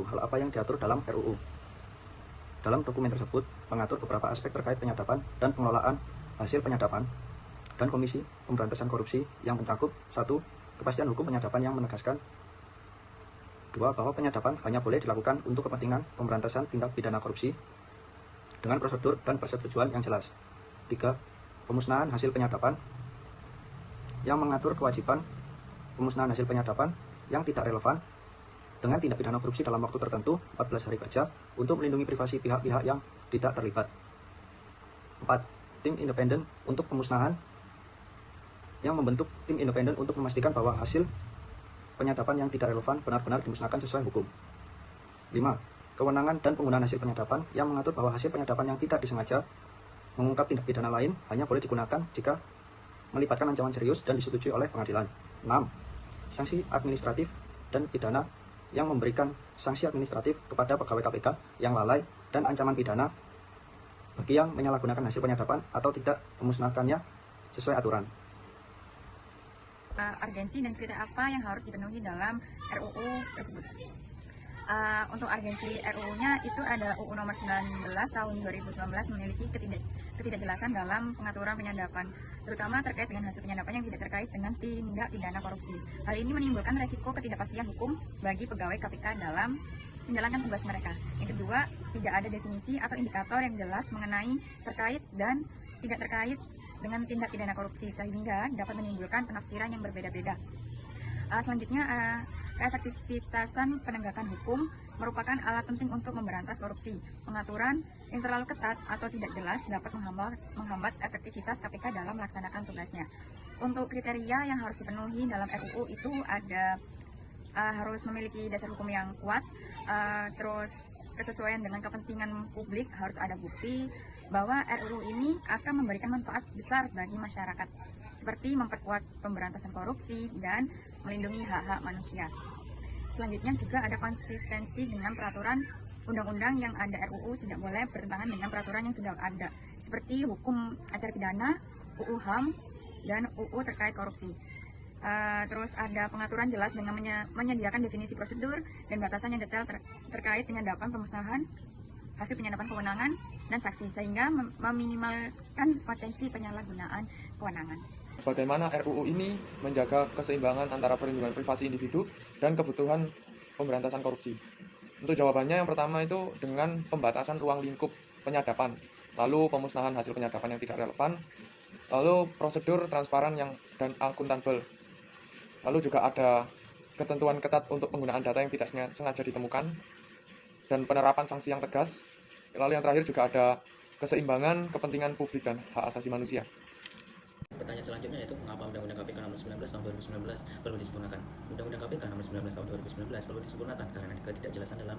hal apa yang diatur dalam RUU. Dalam dokumen tersebut mengatur beberapa aspek terkait penyadapan dan pengelolaan hasil penyadapan dan Komisi Pemberantasan Korupsi yang mencakup 1. Kepastian hukum penyadapan yang menegaskan 2. Bahwa penyadapan hanya boleh dilakukan untuk kepentingan pemberantasan tindak pidana korupsi dengan prosedur dan persetujuan yang jelas. 3. Pemusnahan hasil penyadapan yang mengatur kewajiban pemusnahan hasil penyadapan yang tidak relevan dengan tindak pidana korupsi dalam waktu tertentu 14 hari kerja untuk melindungi privasi pihak-pihak yang tidak terlibat. 4. Tim independen untuk pemusnahan yang membentuk tim independen untuk memastikan bahwa hasil penyadapan yang tidak relevan benar-benar dimusnahkan sesuai hukum. 5. Kewenangan dan penggunaan hasil penyadapan yang mengatur bahwa hasil penyadapan yang tidak disengaja mengungkap tindak pidana lain hanya boleh digunakan jika melibatkan ancaman serius dan disetujui oleh pengadilan. 6. Sanksi administratif dan pidana yang memberikan sanksi administratif kepada pegawai KPK yang lalai dan ancaman pidana bagi yang menyalahgunakan hasil penyadapan atau tidak memusnahkannya sesuai aturan. Urgensi dan kriteria apa yang harus dipenuhi dalam RUU tersebut. Untuk urgensi RUU-nya itu ada UU nomor 19 tahun 2019 memiliki ketidakjelasan dalam pengaturan penyadapan, terutama terkait dengan hasil penyadapan yang tidak terkait dengan tindak pidana korupsi. Hal ini menimbulkan resiko ketidakpastian hukum bagi pegawai KPK dalam menjalankan tugas mereka. Yang kedua, tidak ada definisi atau indikator yang jelas mengenai terkait dan tidak terkait dengan tindak pidana korupsi, sehingga dapat menimbulkan penafsiran yang berbeda-beda. Selanjutnya, keefektivitasan penegakan hukum merupakan alat penting untuk memberantas korupsi. Pengaturan yang terlalu ketat atau tidak jelas dapat menghambat efektivitas KPK dalam melaksanakan tugasnya. Untuk kriteria yang harus dipenuhi dalam RUU itu ada harus memiliki dasar hukum yang kuat, terus kesesuaian dengan kepentingan publik, harus ada bukti bahwa RUU ini akan memberikan manfaat besar bagi masyarakat, seperti memperkuat pemberantasan korupsi dan melindungi hak-hak manusia. Selanjutnya juga ada konsistensi dengan peraturan undang-undang yang ada. RUU tidak boleh bertentangan dengan peraturan yang sudah ada, seperti hukum acara pidana, UU HAM, dan UU terkait korupsi. Terus ada pengaturan jelas dengan menyediakan definisi prosedur dan batasan yang detail terkait penyadapan, pemusnahan, hasil penyadapan kewenangan, dan saksi, sehingga meminimalkan potensi penyalahgunaan kewenangan. Bagaimana RUU ini menjaga keseimbangan antara perlindungan privasi individu dan kebutuhan pemberantasan korupsi? Untuk jawabannya, yang pertama itu dengan pembatasan ruang lingkup penyadapan, lalu pemusnahan hasil penyadapan yang tidak relevan, lalu prosedur transparan dan akuntabel, lalu juga ada ketentuan ketat untuk penggunaan data yang tidak sengaja ditemukan, dan penerapan sanksi yang tegas. Lalu yang terakhir juga ada keseimbangan kepentingan publik dan hak asasi manusia. Pertanyaan selanjutnya yaitu mengapa Undang-Undang KPK nomor 19 tahun 2019 perlu disempurnakan? Undang-Undang KPK nomor 19 tahun 2019 perlu disempurnakan karena ketidakjelasan dalam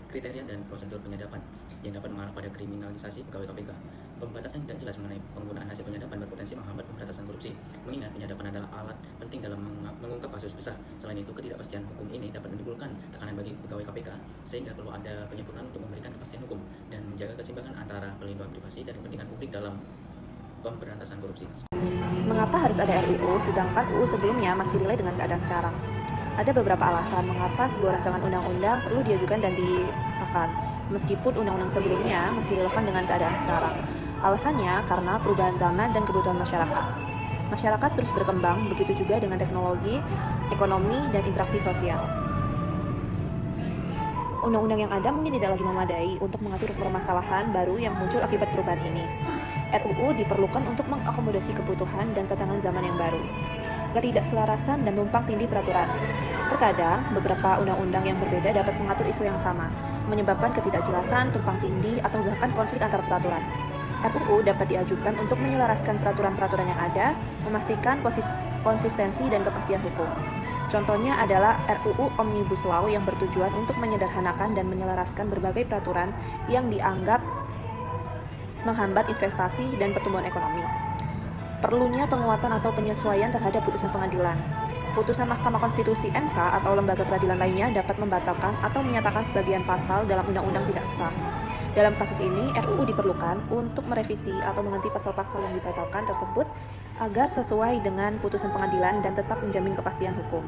kriteria dan prosedur penyadapan yang dapat mengarah pada kriminalisasi pegawai KPK. Pembatasan tidak jelas mengenai penggunaan hasil penyadapan berpotensi menghambat pemberantasan korupsi, mengingat penyadapan adalah alat penting dalam mengungkap kasus besar. Selain itu, ketidakpastian hukum ini dapat menimbulkan tekanan bagi pegawai KPK, sehingga perlu ada penyempurnaan untuk memberikan kepastian hukum dan menjaga keseimbangan antara perlindungan privasi dan kepentingan publik dalam pemberantasan korupsi. Mengapa harus ada RUU sedangkan UU sebelumnya masih relate dengan keadaan sekarang? Ada beberapa alasan mengapa sebuah rancangan undang-undang perlu diajukan dan disahkan, meskipun undang-undang sebelumnya masih relevan dengan keadaan sekarang. Alasannya karena perubahan zaman dan kebutuhan masyarakat. Masyarakat terus berkembang, begitu juga dengan teknologi, ekonomi, dan interaksi sosial. Undang-undang yang ada mungkin tidak lagi memadai untuk mengatur permasalahan baru yang muncul akibat perubahan ini. RUU diperlukan untuk mengakomodasi kebutuhan dan tantangan zaman yang baru. Ketidakselarasan dan tumpang tindih peraturan. Terkadang, beberapa undang-undang yang berbeda dapat mengatur isu yang sama, menyebabkan ketidakjelasan, tumpang tindih, atau bahkan konflik antar peraturan. RUU dapat diajukan untuk menyelaraskan peraturan-peraturan yang ada, memastikan konsistensi dan kepastian hukum. Contohnya adalah RUU Omnibus Law yang bertujuan untuk menyederhanakan dan menyelaraskan berbagai peraturan yang dianggap menghambat investasi dan pertumbuhan ekonomi. Perlunya penguatan atau penyesuaian terhadap putusan pengadilan. Putusan Mahkamah Konstitusi (MK) atau lembaga peradilan lainnya dapat membatalkan atau menyatakan sebagian pasal dalam undang-undang tidak sah. Dalam kasus ini, RUU diperlukan untuk merevisi atau mengganti pasal-pasal yang dibatalkan tersebut agar sesuai dengan putusan pengadilan dan tetap menjamin kepastian hukum.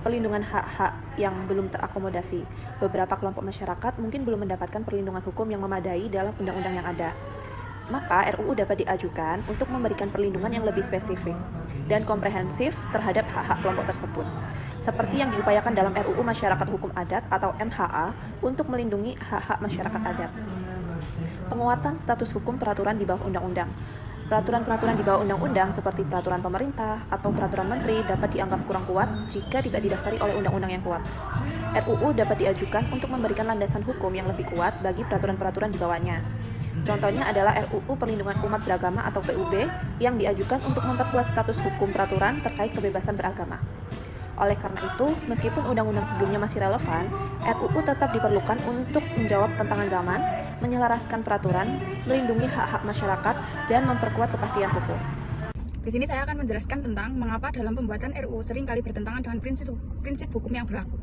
perlindungan hak-hak yang belum terakomodasi. Beberapa kelompok masyarakat mungkin belum mendapatkan perlindungan hukum yang memadai dalam undang-undang yang ada. Maka RUU dapat diajukan untuk memberikan perlindungan yang lebih spesifik dan komprehensif terhadap hak-hak kelompok tersebut, seperti yang diupayakan dalam RUU Masyarakat Hukum Adat atau MHA untuk melindungi hak-hak masyarakat adat. Penguatan status hukum peraturan di bawah undang-undang. Peraturan-peraturan di bawah undang-undang seperti peraturan pemerintah atau peraturan menteri dapat dianggap kurang kuat jika tidak didasari oleh undang-undang yang kuat. RUU dapat diajukan untuk memberikan landasan hukum yang lebih kuat bagi peraturan-peraturan di bawahnya. Contohnya adalah RUU Perlindungan Umat Beragama atau PUB yang diajukan untuk memperkuat status hukum peraturan terkait kebebasan beragama. Oleh karena itu, meskipun undang-undang sebelumnya masih relevan, RUU tetap diperlukan untuk menjawab tantangan zaman, menyelaraskan peraturan, melindungi hak-hak masyarakat, dan memperkuat kepastian hukum. Di sini saya akan menjelaskan tentang mengapa dalam pembuatan RUU seringkali bertentangan dengan prinsip hukum yang berlaku.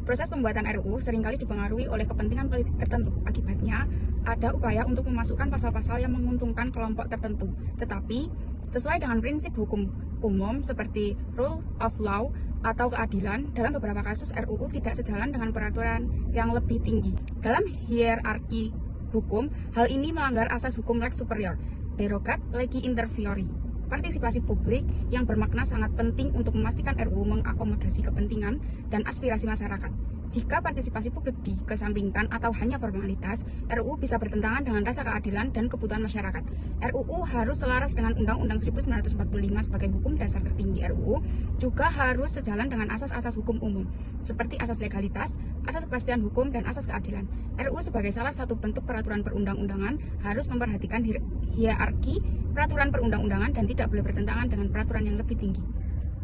Proses pembuatan RUU seringkali dipengaruhi oleh kepentingan politik tertentu. Akibatnya, ada upaya untuk memasukkan pasal-pasal yang menguntungkan kelompok tertentu. Tetapi, sesuai dengan prinsip hukum umum seperti rule of law atau keadilan, dalam beberapa kasus RUU tidak sejalan dengan peraturan yang lebih tinggi. Dalam hierarki hukum, hal ini melanggar asas hukum lex superior, derogat legi interfiori. Partisipasi publik yang bermakna sangat penting untuk memastikan RUU mengakomodasi kepentingan dan aspirasi masyarakat. Jika partisipasi publik dikesampingkan atau hanya formalitas, RUU bisa bertentangan dengan rasa keadilan dan kebutuhan masyarakat. RUU harus selaras dengan Undang-Undang 1945 sebagai hukum dasar tertinggi. RUU juga harus sejalan dengan asas-asas hukum umum, seperti asas legalitas, asas kepastian hukum, dan asas keadilan. RUU sebagai salah satu bentuk peraturan perundang-undangan harus memperhatikan hierarki peraturan perundang-undangan dan tidak boleh bertentangan dengan peraturan yang lebih tinggi.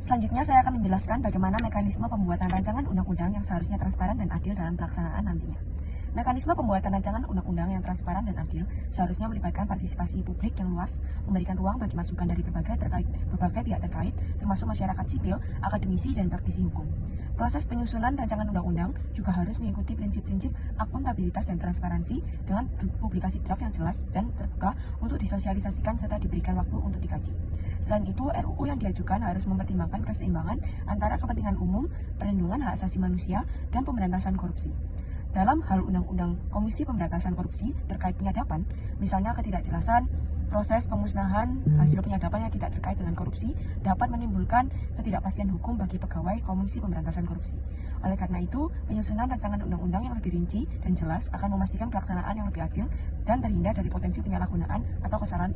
Selanjutnya saya akan menjelaskan bagaimana mekanisme pembuatan rancangan undang-undang yang seharusnya transparan dan adil dalam pelaksanaan nantinya. Mekanisme pembuatan rancangan undang-undang yang transparan dan adil seharusnya melibatkan partisipasi publik yang luas, memberikan ruang bagi masukan dari berbagai pihak terkait, termasuk masyarakat sipil, akademisi, dan praktisi hukum. Proses penyusunan rancangan undang-undang juga harus mengikuti prinsip-prinsip akuntabilitas dan transparansi dengan publikasi draft yang jelas dan terbuka untuk disosialisasikan serta diberikan waktu untuk dikaji. Selain itu, RUU yang diajukan harus mempertimbangkan keseimbangan antara kepentingan umum, perlindungan hak asasi manusia, dan pemberantasan korupsi. Dalam hal Undang-Undang Komisi Pemberantasan Korupsi terkait penyadapan, misalnya ketidakjelasan proses pemusnahan hasil penyadapan yang tidak terkait dengan korupsi dapat menimbulkan ketidakpastian hukum bagi pegawai Komisi Pemberantasan Korupsi. Oleh karena itu, penyusunan rancangan undang-undang yang lebih rinci dan jelas akan memastikan pelaksanaan yang lebih adil dan terhindar dari potensi penyalahgunaan atau kesalahan